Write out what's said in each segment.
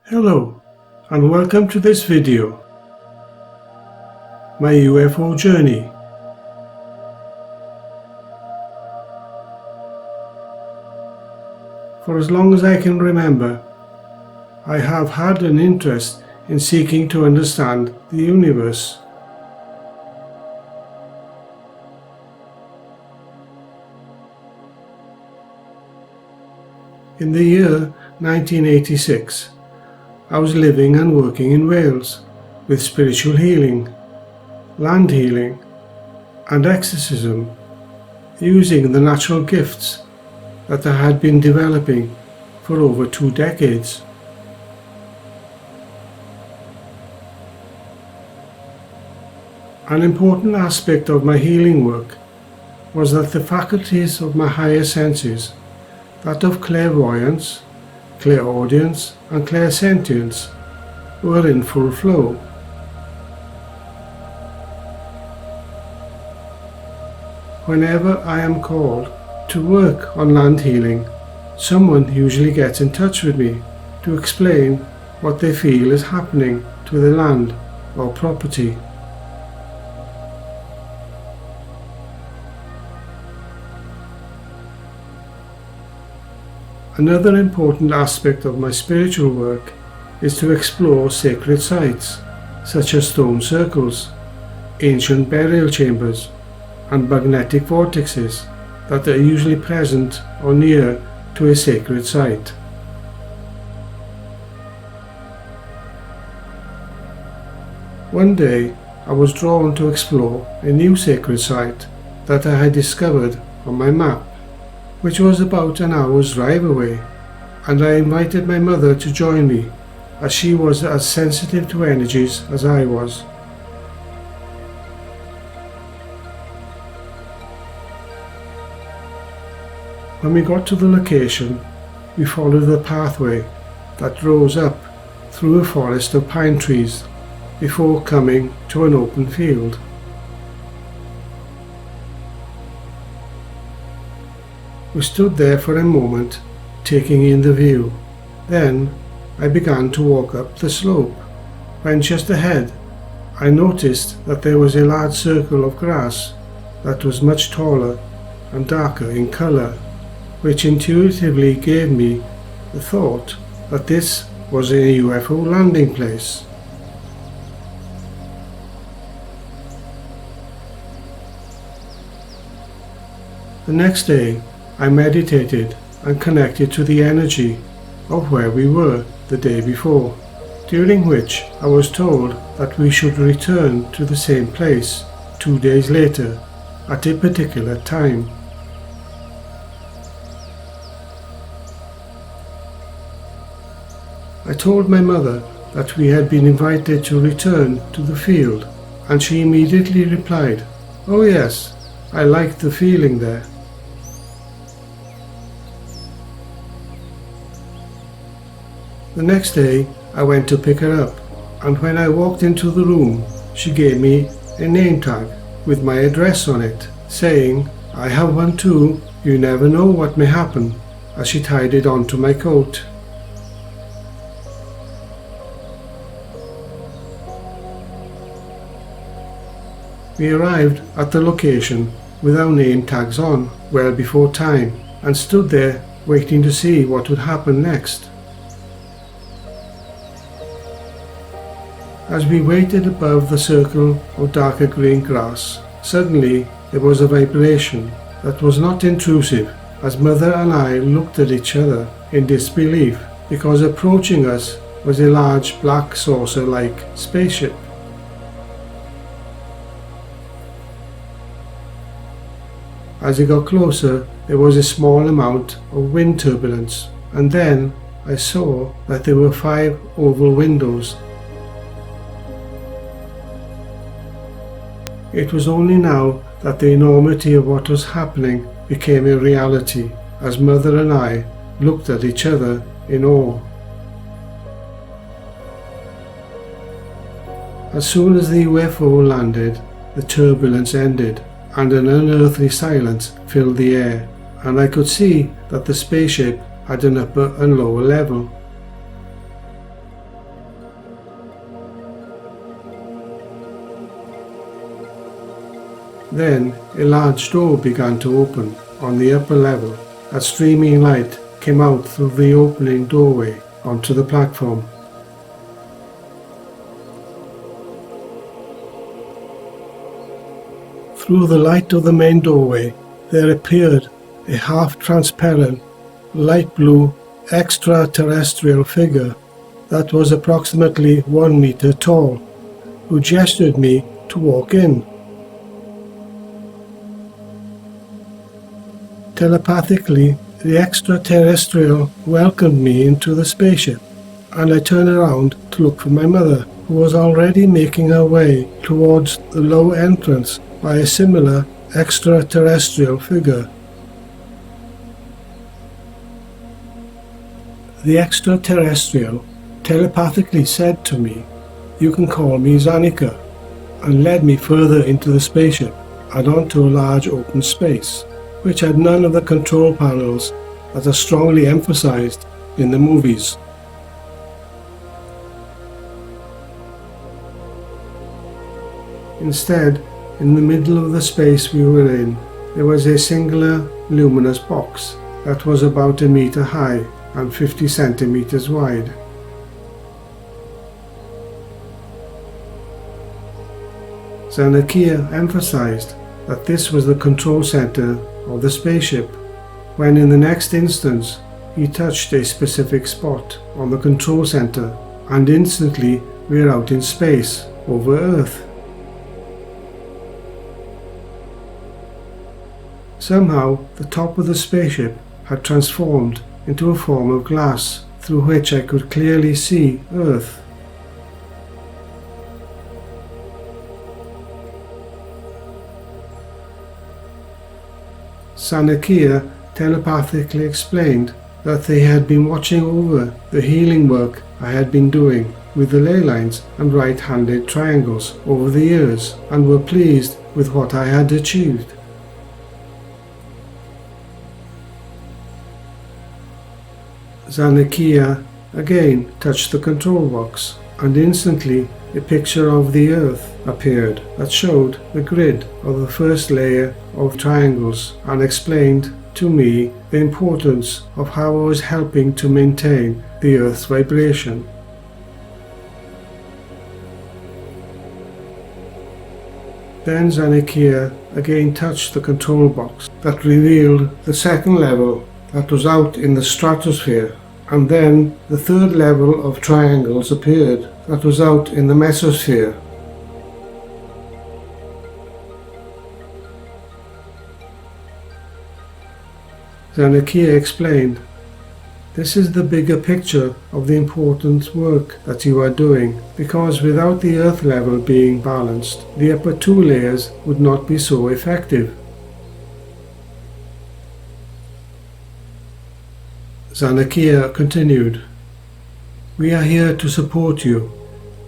Hello and welcome to this video, my UFO journey. For as long as I can remember, I have had an interest in seeking to understand the universe. In the year 1986, I was living and working in Wales with spiritual healing, land healing, and exorcism, using the natural gifts that I had been developing for over 2 decades. An important aspect of my healing work was that the faculties of my higher senses, that of clairvoyance, clairaudience and clairsentience, were in full flow. Whenever I am called to work on land healing, someone usually gets in touch with me to explain what they feel is happening to the land or property. Another important aspect of my spiritual work is to explore sacred sites, such as stone circles, ancient burial chambers, and magnetic vortexes that are usually present or near to a sacred site. One day, I was drawn to explore a new sacred site that I had discovered on my map, which was about an hour's drive away, and I invited my mother to join me, as she was as sensitive to energies as I was. When we got to the location, we followed the pathway that rose up through a forest of pine trees before coming to an open field. We stood there for a moment, taking in the view. Then I began to walk up the slope, when just ahead I noticed that there was a large circle of grass that was much taller and darker in colour, which intuitively gave me the thought that this was a UFO landing place. The next day, I meditated and connected to the energy of where we were the day before, during which I was told that we should return to the same place 2 days later at a particular time. I told my mother that we had been invited to return to the field, and she immediately replied, "Oh yes, I liked the feeling there." The next day I went to pick her up, and when I walked into the room, she gave me a name tag with my address on it, saying, "I have one too, you never know what may happen," as she tied it onto my coat. We arrived at the location with our name tags on well before time, and stood there waiting to see what would happen next. As we waited above the circle of darker green grass, suddenly there was a vibration that was not intrusive, as Mother and I looked at each other in disbelief, because approaching us was a large black saucer-like spaceship. As it got closer, there was a small amount of wind turbulence, and then I saw that there were 5 oval windows. It was only now that the enormity of what was happening became a reality, as Mother and I looked at each other in awe. As soon as the UFO landed, the turbulence ended, and an unearthly silence filled the air, and I could see that the spaceship had an upper and lower level. Then a large door began to open on the upper level. A streaming light came out through the opening doorway onto the platform. Through the light of the main doorway, there appeared a half-transparent, light blue extraterrestrial figure that was approximately 1 meter tall, who gestured me to walk in. Telepathically, the extraterrestrial welcomed me into the spaceship, and I turned around to look for my mother, who was already making her way towards the low entrance by a similar extraterrestrial figure. The extraterrestrial telepathically said to me, "You can call me Zanika," and led me further into the spaceship and onto a large open space, which had none of the control panels that are strongly emphasized in the movies. Instead, in the middle of the space we were in, there was a singular luminous box that was about 1 meter high and 50 centimeters wide. Zanakia emphasized that this was the control center of the spaceship, when in the next instance he touched a specific spot on the control center, and instantly we were out in space over Earth. Somehow the top of the spaceship had transformed into a form of glass through which I could clearly see Earth. Zanakia telepathically explained that they had been watching over the healing work I had been doing with the ley lines and right-handed triangles over the years, and were pleased with what I had achieved. Zanakia again touched the control box, and instantly a picture of the Earth appeared that showed the grid of the first layer of triangles, and explained to me the importance of how I was helping to maintain the Earth's vibration. Then Zanakia again touched the control box that revealed the second level that was out in the stratosphere, and then the third level of triangles appeared that was out in the mesosphere. Zanakia explained, "This is the bigger picture of the important work that you are doing, because without the Earth level being balanced, the upper two layers would not be so effective." Zanakia continued, "We are here to support you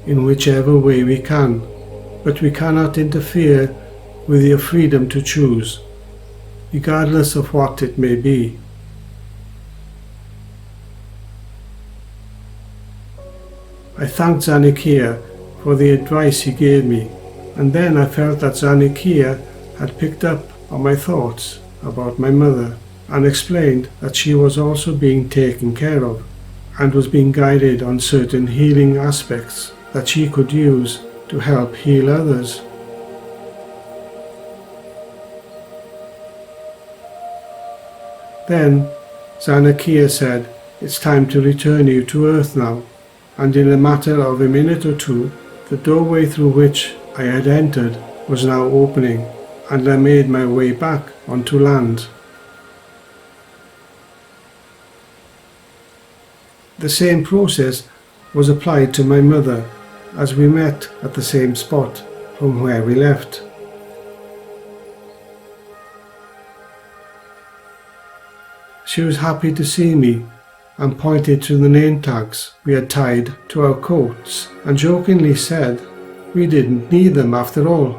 in whichever way we can, but we cannot interfere with your freedom to choose, regardless of what it may be." I thanked Zanakia for the advice he gave me, and then I felt that Zanakia had picked up on my thoughts about my mother, and explained that she was also being taken care of, and was being guided on certain healing aspects that she could use to help heal others. Then Zanakia said, "It's time to return you to Earth now," and in a matter of a minute or two, the doorway through which I had entered was now opening, and I made my way back onto land. The same process was applied to my mother, as we met at the same spot from where we left. She was happy to see me and pointed to the name tags we had tied to our coats and jokingly said we didn't need them after all.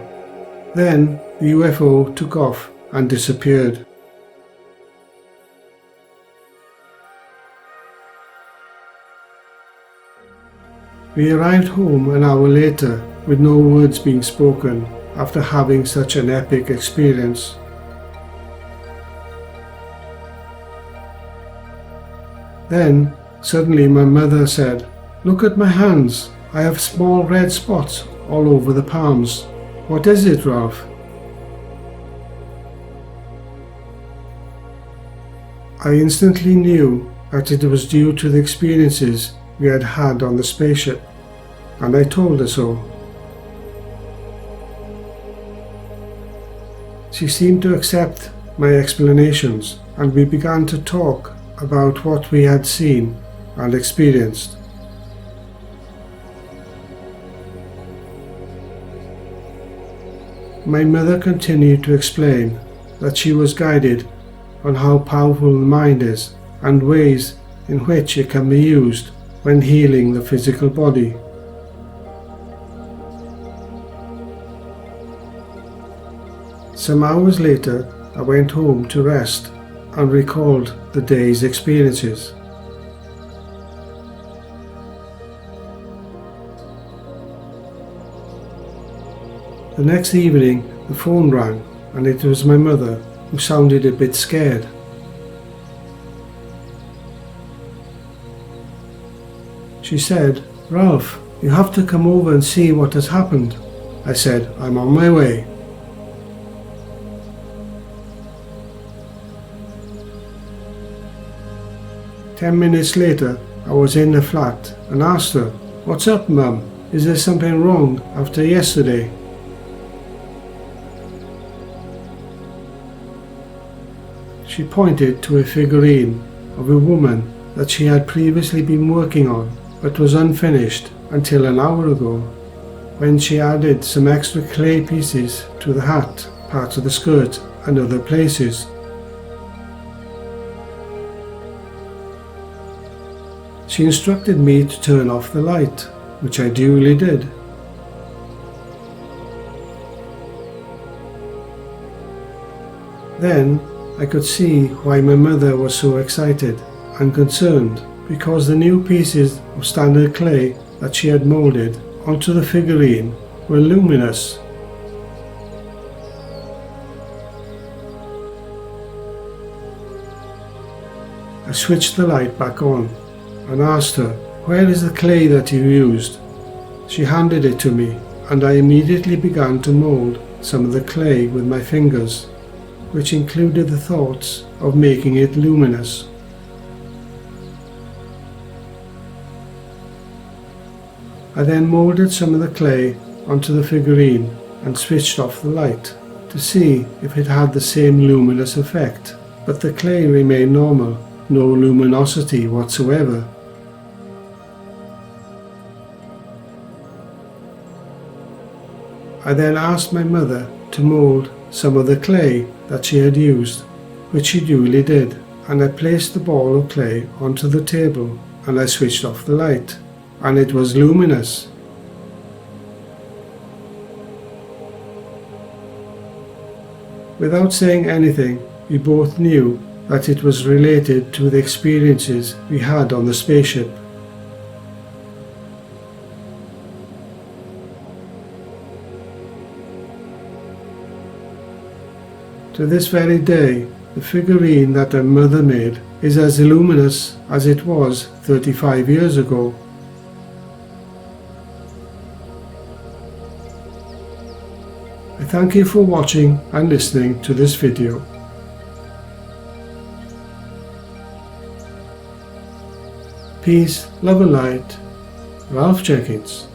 Then the UFO took off and disappeared. We arrived home an hour later with no words being spoken, after having such an epic experience. Then, suddenly my mother said, "Look at my hands. I have small red spots all over the palms. What is it, Ralph?" I instantly knew that it was due to the experiences we had had on the spaceship, and I told her so. She seemed to accept my explanations, and we began to talk about what we had seen and experienced. My mother continued to explain that she was guided on how powerful the mind is and ways in which it can be used when healing the physical body. Some hours later, I went home to rest and recalled the day's experiences. The next evening, the phone rang, and it was my mother, who sounded a bit scared. She said, "Ralph, you have to come over and see what has happened." I said, "I'm on my way." 10 minutes later, I was in the flat and asked her, "What's up, Mum? Is there something wrong after yesterday?" She pointed to a figurine of a woman that she had previously been working on, but was unfinished until an hour ago, when she added some extra clay pieces to the hat, part of the skirt, and other places. She instructed me to turn off the light, which I duly did. Then I could see why my mother was so excited and concerned, because the new pieces of standard clay that she had molded onto the figurine were luminous. I switched the light back on and asked her, "Where is the clay that you used?" She handed it to me, and I immediately began to mold some of the clay with my fingers, which included the thoughts of making it luminous. I then molded some of the clay onto the figurine and switched off the light to see if it had the same luminous effect, but the clay remained normal, no luminosity whatsoever. I then asked my mother to mold some of the clay that she had used, which she duly did, and I placed the ball of clay onto the table and I switched off the light, and it was luminous. Without saying anything, we both knew that it was related to the experiences we had on the spaceship. To this very day, the figurine that her mother made is as luminous as it was 35 years ago. I thank you for watching and listening to this video. Peace, love and light, Ralph Jenkins.